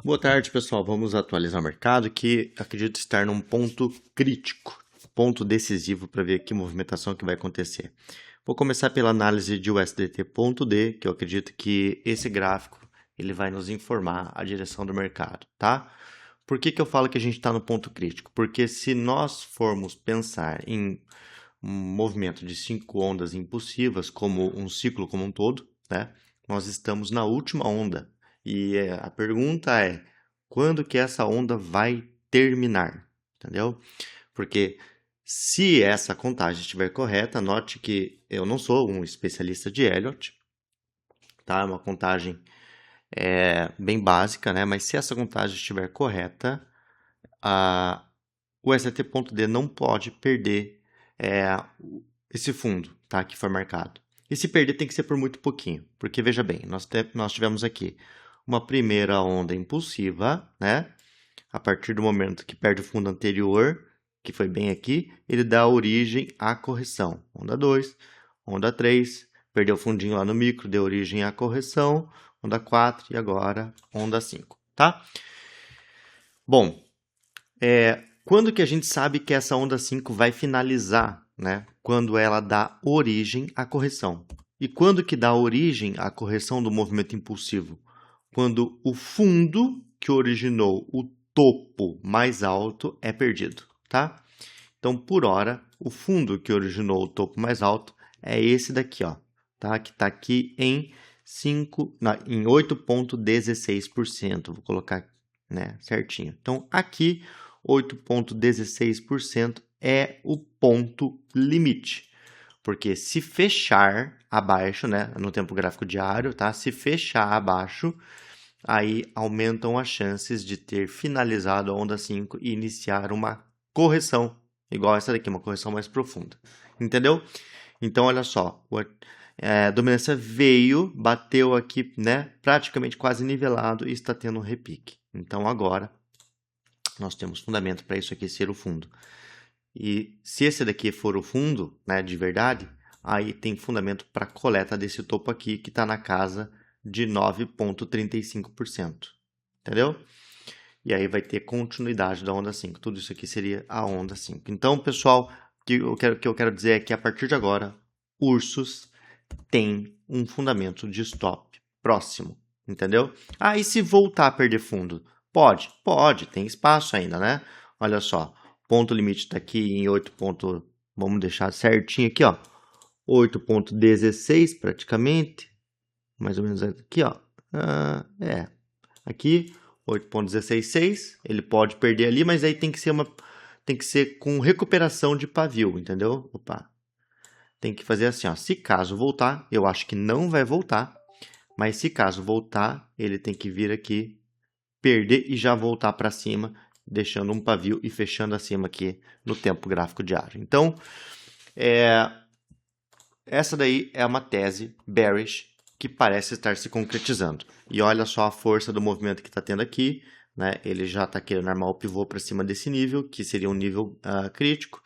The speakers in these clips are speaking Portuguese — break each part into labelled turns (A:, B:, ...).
A: Boa tarde, pessoal. Vamos atualizar o mercado que acredito estar num ponto crítico, ponto decisivo para ver que movimentação que vai acontecer. Vou começar pela análise de USDT.D, que eu acredito que esse gráfico ele vai nos informar a direção do mercado, tá? Por que que eu falo que a gente está no ponto crítico? Porque se nós formos pensar em um movimento de 5 ondas impulsivas, como um ciclo como um todo, né? Nós estamos na última onda. E a pergunta é, quando que essa onda vai terminar? Entendeu? Porque se essa contagem estiver correta, note que eu não sou um especialista de Elliott, tá? É uma contagem bem básica, né? Mas se essa contagem estiver correta, o ST.D não pode perder é, esse fundo, tá? Que foi marcado. E se perder tem que ser por muito pouquinho, porque veja bem, nós tivemos aqui uma primeira onda impulsiva, né? A partir do momento que perde o fundo anterior, que foi bem aqui, ele dá origem à correção. Onda 2, onda 3, perdeu o fundinho lá no micro, deu origem à correção, onda 4 e agora onda 5, tá? Bom, quando que a gente sabe que essa onda 5 vai finalizar, né? Quando ela dá origem à correção. E quando que dá origem à correção do movimento impulsivo? Quando o fundo que originou o topo mais alto é perdido, tá? Então, por hora, o fundo que originou o topo mais alto é esse daqui, ó, tá? Que está aqui em 8,16%. Vou colocar, né, certinho. Então, aqui 8,16% é o ponto limite. Porque se fechar abaixo, né, no tempo gráfico diário, tá? Se fechar abaixo, aí aumentam as chances de ter finalizado a onda 5 e iniciar uma correção, igual essa daqui, uma correção mais profunda. Entendeu? Então, olha só, a dominância veio, bateu aqui, né, praticamente quase nivelado e está tendo um repique. Então, agora, nós temos fundamento para isso aqui ser o fundo. E se esse daqui for o fundo, né, de verdade, aí tem fundamento para coleta desse topo aqui, que está na casa de 9,35%. Entendeu? E aí vai ter continuidade da onda 5. Tudo isso aqui seria a onda 5. Então, pessoal, o que eu quero dizer é que a partir de agora, Ursus tem um fundamento de stop próximo. Entendeu? Ah, e se voltar a perder fundo? Pode, pode, tem espaço ainda, né? Olha só, ponto limite está aqui em 8. Vamos deixar certinho aqui, ó. 8,16 praticamente. Mais ou menos aqui, ó. Aqui, 8,166. Ele pode perder ali, mas aí tem que ser com recuperação de pavio, entendeu? Opa. Tem que fazer assim, ó. Se caso voltar, eu acho que não vai voltar, mas se caso voltar, ele tem que vir aqui, perder e já voltar para cima, deixando um pavio e fechando acima aqui no tempo gráfico diário. Então, essa daí é uma tese bearish que parece estar se concretizando. E olha só a força do movimento que está tendo aqui, né? Ele já está querendo armar o pivô para cima desse nível, que seria um nível crítico.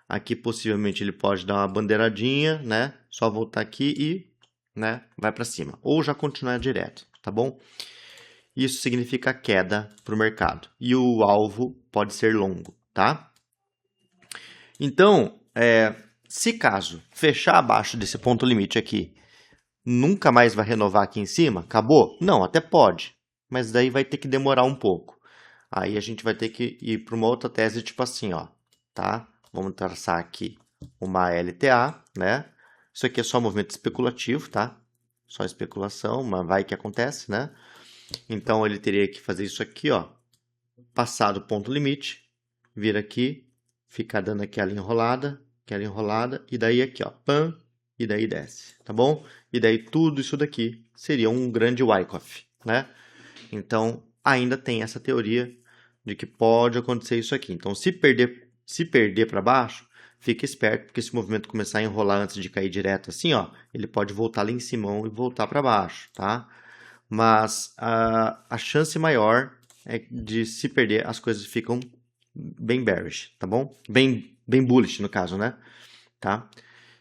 A: Aqui possivelmente ele pode dar uma bandeiradinha, né? Só voltar aqui e, né, vai para cima. Ou já continuar direto, tá bom? Isso significa queda para o mercado. E o alvo pode ser longo, tá? Então, se caso fechar abaixo desse ponto limite aqui, nunca mais vai renovar aqui em cima? Acabou? Não, até pode, mas daí vai ter que demorar um pouco. Aí a gente vai ter que ir para uma outra tese tipo assim, ó, tá? Vamos traçar aqui uma LTA, né? Isso aqui é só movimento especulativo, tá? Só especulação, mas vai que acontece, né? Então ele teria que fazer isso aqui, ó, passar do ponto limite, vir aqui, ficar dando aquela enrolada, e daí aqui, ó, pam, e daí desce, tá bom? E daí tudo isso daqui seria um grande Wyckoff, né? Então, ainda tem essa teoria de que pode acontecer isso aqui. Então, se perder para baixo, fica esperto, porque se o movimento começar a enrolar antes de cair direto assim, ó, ele pode voltar lá em cima e voltar para baixo, tá? Mas a chance maior é de se perder, as coisas ficam bem bearish, tá bom? Bem bullish, no caso, né? Tá?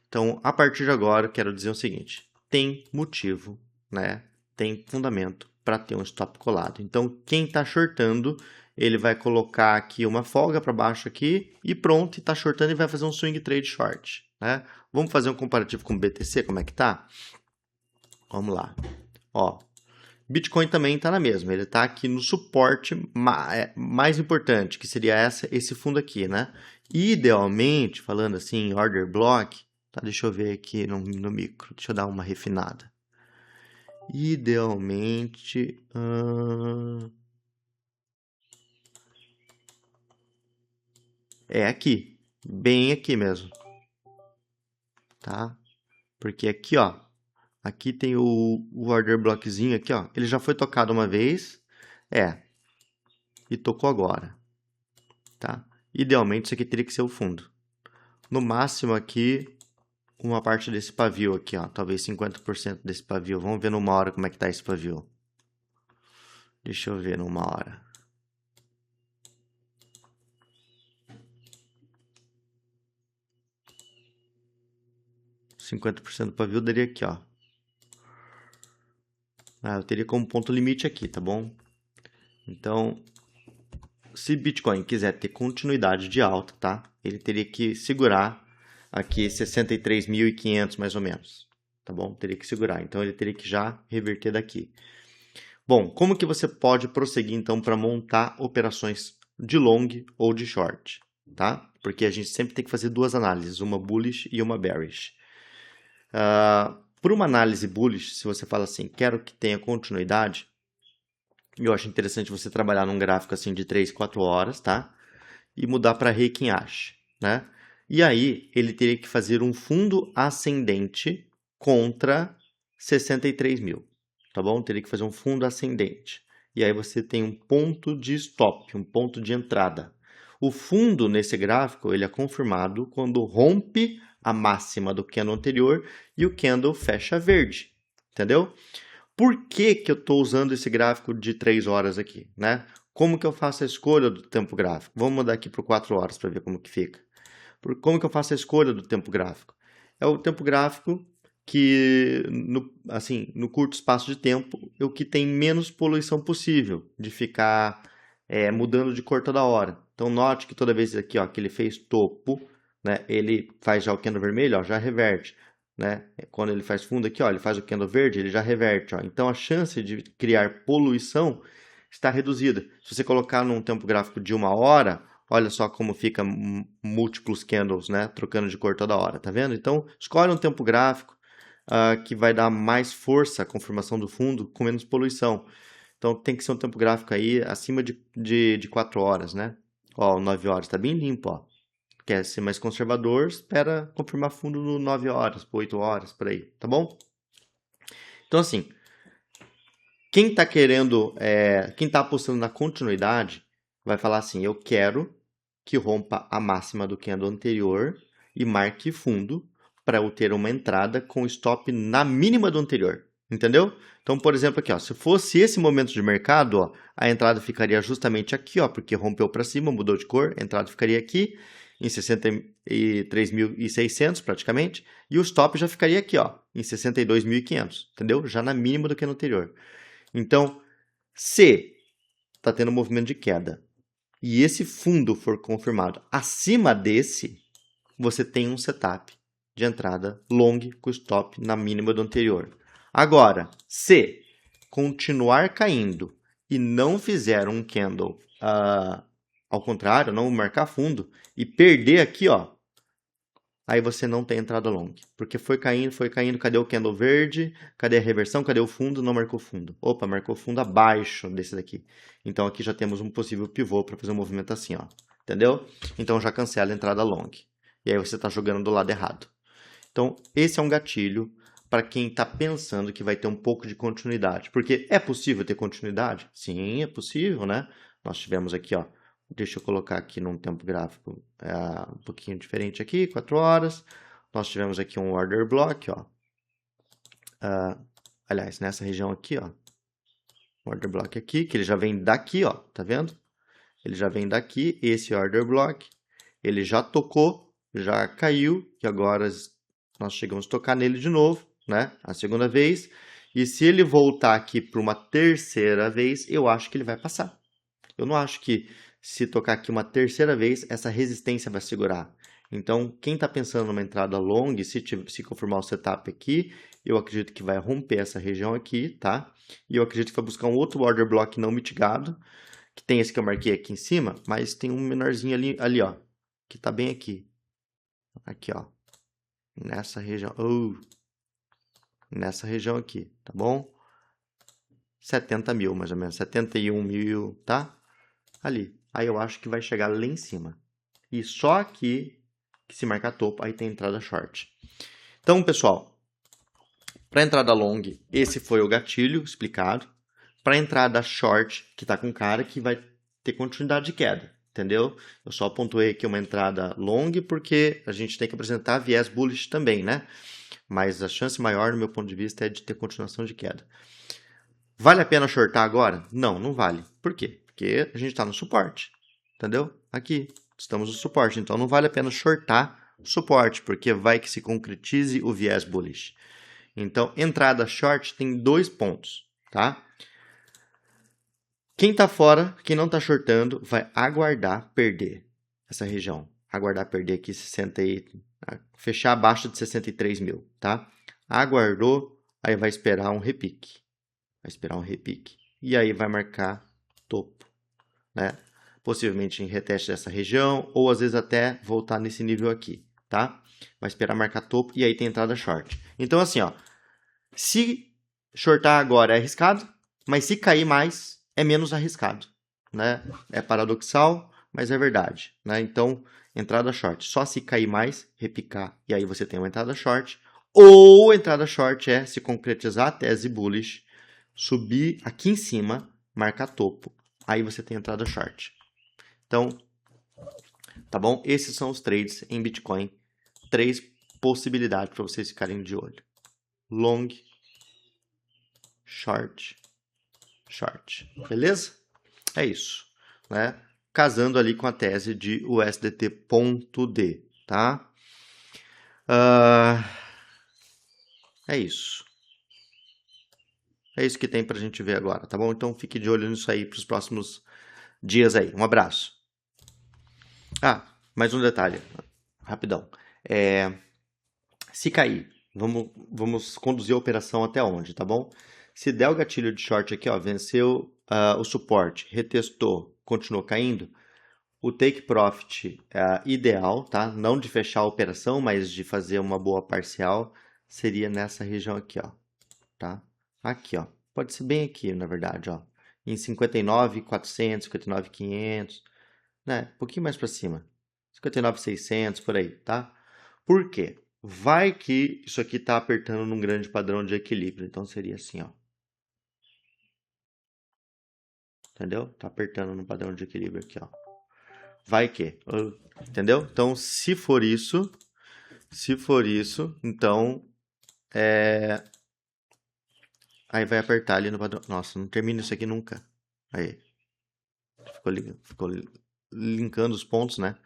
A: Então, a partir de agora, eu quero dizer o seguinte: tem motivo, né? Tem fundamento para ter um stop colado. Então, quem está shortando, ele vai colocar aqui uma folga para baixo aqui e pronto, está shortando e vai fazer um swing trade short, né? Vamos fazer um comparativo com o BTC, como é que tá? Vamos lá. Ó, Bitcoin também está na mesma, ele está aqui no suporte mais importante, que seria esse fundo aqui, né? Idealmente, falando assim, order block, tá? Deixa eu ver aqui no micro, deixa eu dar uma refinada. Idealmente, é aqui, bem aqui mesmo, tá? Porque aqui, ó, aqui tem o order blockzinho aqui, ó, ele já foi tocado uma vez, e tocou agora, tá? Idealmente isso aqui teria que ser o fundo. No máximo aqui, uma parte desse pavio aqui, ó, talvez 50% desse pavio. Vamos ver numa hora como é que tá esse pavio. Deixa eu ver numa hora. ,50% do pavio daria aqui, ó. Eu teria como ponto limite aqui, tá bom? Então, se Bitcoin quiser ter continuidade de alta, tá? Ele teria que segurar aqui 63.500 mais ou menos, tá bom? Teria que segurar, então ele teria que já reverter daqui. Bom, como que você pode prosseguir então para montar operações de long ou de short, tá? Porque a gente sempre tem que fazer duas análises, uma bullish e uma bearish. Por uma análise bullish, se você fala assim, quero que tenha continuidade, eu acho interessante você trabalhar num gráfico assim de 3, 4 horas, tá? E mudar para Heikin Ash, né? E aí, ele teria que fazer um fundo ascendente contra 63 mil, tá bom? Teria que fazer um fundo ascendente. E aí você tem um ponto de stop, um ponto de entrada. O fundo nesse gráfico, ele é confirmado quando rompe a máxima do candle anterior e o candle fecha verde, entendeu? Por que que eu estou usando esse gráfico de 3 horas aqui, né? Como que eu faço a escolha do tempo gráfico? Vamos mudar aqui para 4 horas para ver como que fica. Como que eu faço a escolha do tempo gráfico? É o tempo gráfico que, no curto espaço de tempo, é o que tem menos poluição possível de ficar mudando de cor toda hora. Então, note que toda vez aqui, ó, que ele fez topo, né, ele faz já o candle vermelho, ó, já reverte. Né? Quando ele faz fundo aqui, ó, ele faz o candle verde, ele já reverte. Ó. Então, a chance de criar poluição está reduzida. Se você colocar num tempo gráfico de 1 hora, olha só como fica múltiplos candles, né? Trocando de cor toda hora, tá vendo? Então, escolhe um tempo gráfico que vai dar mais força à confirmação do fundo com menos poluição. Então, tem que ser um tempo gráfico aí acima de 4 horas, né? Ó, 9 horas, tá bem limpo, ó. Quer ser mais conservador, espera confirmar fundo no 9 horas, 8 horas, por aí, tá bom? Então, assim, quem está querendo, quem está apostando na continuidade, vai falar assim, eu quero que rompa a máxima do candle anterior e marque fundo para eu ter uma entrada com stop na mínima do anterior, entendeu? Então, por exemplo, aqui, ó, se fosse esse momento de mercado, ó, a entrada ficaria justamente aqui, ó, porque rompeu para cima, mudou de cor, a entrada ficaria aqui, em 63.600 praticamente, e o stop já ficaria aqui, ó, em 62.500, entendeu? Já na mínima do candle anterior. Então, se está tendo um movimento de queda e esse fundo for confirmado acima desse, você tem um setup de entrada long com stop na mínima do anterior. Agora, se continuar caindo e não fizer um candle ao contrário, não marcar fundo e perder aqui, ó, aí você não tem entrada long. Porque foi caindo, cadê o candle verde? Cadê a reversão? Cadê o fundo? Não marcou fundo. Opa, marcou fundo abaixo desse daqui. Então aqui já temos um possível pivô para fazer um movimento assim, ó. Entendeu? Então já cancela a entrada long. E aí você está jogando do lado errado. Então esse é um gatilho para quem está pensando que vai ter um pouco de continuidade. Porque é possível ter continuidade? Sim, é possível, né? Nós tivemos aqui, ó. Deixa eu colocar aqui num tempo gráfico um pouquinho diferente aqui, 4 horas. Nós tivemos aqui um order block, ó. Aliás, nessa região aqui, ó. Order block aqui, que ele já vem daqui, ó. Tá vendo? Ele já vem daqui, esse order block. Ele já tocou, já caiu. E agora nós chegamos a tocar nele de novo, né? A segunda vez. E se ele voltar aqui para uma terceira vez, eu acho que ele vai passar. Eu não acho que se tocar aqui uma terceira vez, essa resistência vai segurar. Então, quem está pensando numa entrada long, se confirmar o setup aqui, eu acredito que vai romper essa região aqui, tá? E eu acredito que vai buscar um outro order block não mitigado, que tem esse que eu marquei aqui em cima, mas tem um menorzinho ali ó, que está bem aqui. Aqui, ó. Nessa região. Nessa região aqui, tá bom? 70 mil, mais ou menos. 71 mil, tá? Ali. Aí eu acho que vai chegar lá em cima. E só aqui, que se marcar topo, aí tem entrada short. Então, pessoal, para entrada long, esse foi o gatilho explicado. Para entrada short, que está com cara que vai ter continuidade de queda, entendeu? Eu só pontuei aqui uma entrada long porque a gente tem que apresentar viés bullish também, né? Mas a chance maior, no meu ponto de vista, é de ter continuação de queda. Vale a pena shortar agora? Não, não vale. Por quê? Porque a gente está no suporte, entendeu? Aqui, estamos no suporte, então não vale a pena shortar suporte, porque vai que se concretize o viés bullish. Então, entrada short tem 2 pontos, tá? Quem está fora, quem não está shortando, vai aguardar perder essa região. Aguardar perder aqui 60 fechar abaixo de 63 mil, tá? Aguardou, aí vai esperar um repique. Vai esperar um repique. E aí vai marcar topo, né? Possivelmente em reteste dessa região, ou às vezes até voltar nesse nível aqui, tá? Vai esperar marcar topo e aí tem entrada short. Então assim, ó, se shortar agora é arriscado, mas se cair mais é menos arriscado, né? É paradoxal, mas é verdade, né? Então, entrada short, só se cair mais, repicar, e aí você tem uma entrada short, ou entrada short é se concretizar a tese bullish, subir aqui em cima, marcar topo, aí você tem entrada short. Então, tá bom? Esses são os trades em Bitcoin, 3 possibilidades para vocês ficarem de olho. Long, short, short. Beleza? É isso, né? Casando ali com a tese de USDT.D, tá? É isso. É isso que tem pra gente ver agora, tá bom? Então fique de olho nisso aí pros próximos dias aí. Um abraço. Mais um detalhe, rapidão. Se cair, vamos conduzir a operação até onde, tá bom? Se der o gatilho de short aqui, ó, venceu o suporte, retestou, continuou caindo, o take profit ideal, tá? Não de fechar a operação, mas de fazer uma boa parcial, seria nessa região aqui, ó, tá? Aqui, ó. Pode ser bem aqui, na verdade, ó. Em 59.400, 59.500, né? Um pouquinho mais para cima. 59.600, por aí, tá? Por quê? Vai que isso aqui tá apertando num grande padrão de equilíbrio. Então, seria assim, ó. Entendeu? Tá apertando num padrão de equilíbrio aqui, ó. Vai que, entendeu? Então, se for isso, então, aí vai apertar ali no padrão. Nossa, não termina isso aqui nunca. Aí, ficou linkando os pontos, né?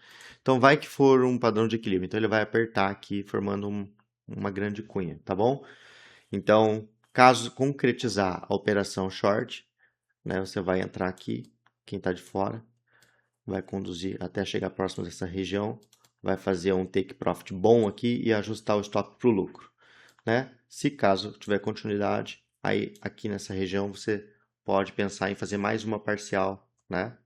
A: Então, vai que for um padrão de equilíbrio. Então, ele vai apertar aqui, formando uma grande cunha, tá bom? Então, caso concretizar a operação short, né, você vai entrar aqui, quem está de fora, vai conduzir até chegar próximo dessa região, vai fazer um take profit bom aqui e ajustar o stop para o lucro, né? Se caso tiver continuidade, aí aqui nessa região você pode pensar em fazer mais uma parcial, né?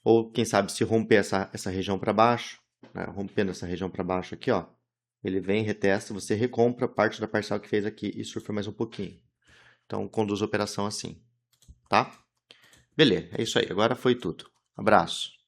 A: Ou quem sabe se romper essa região para baixo, né? Rompendo essa região para baixo aqui, ó, ele vem, retesta, você recompra parte da parcial que fez aqui e surfa mais um pouquinho. Então conduz a operação assim, tá? Beleza, é isso aí. Agora foi tudo. Abraço.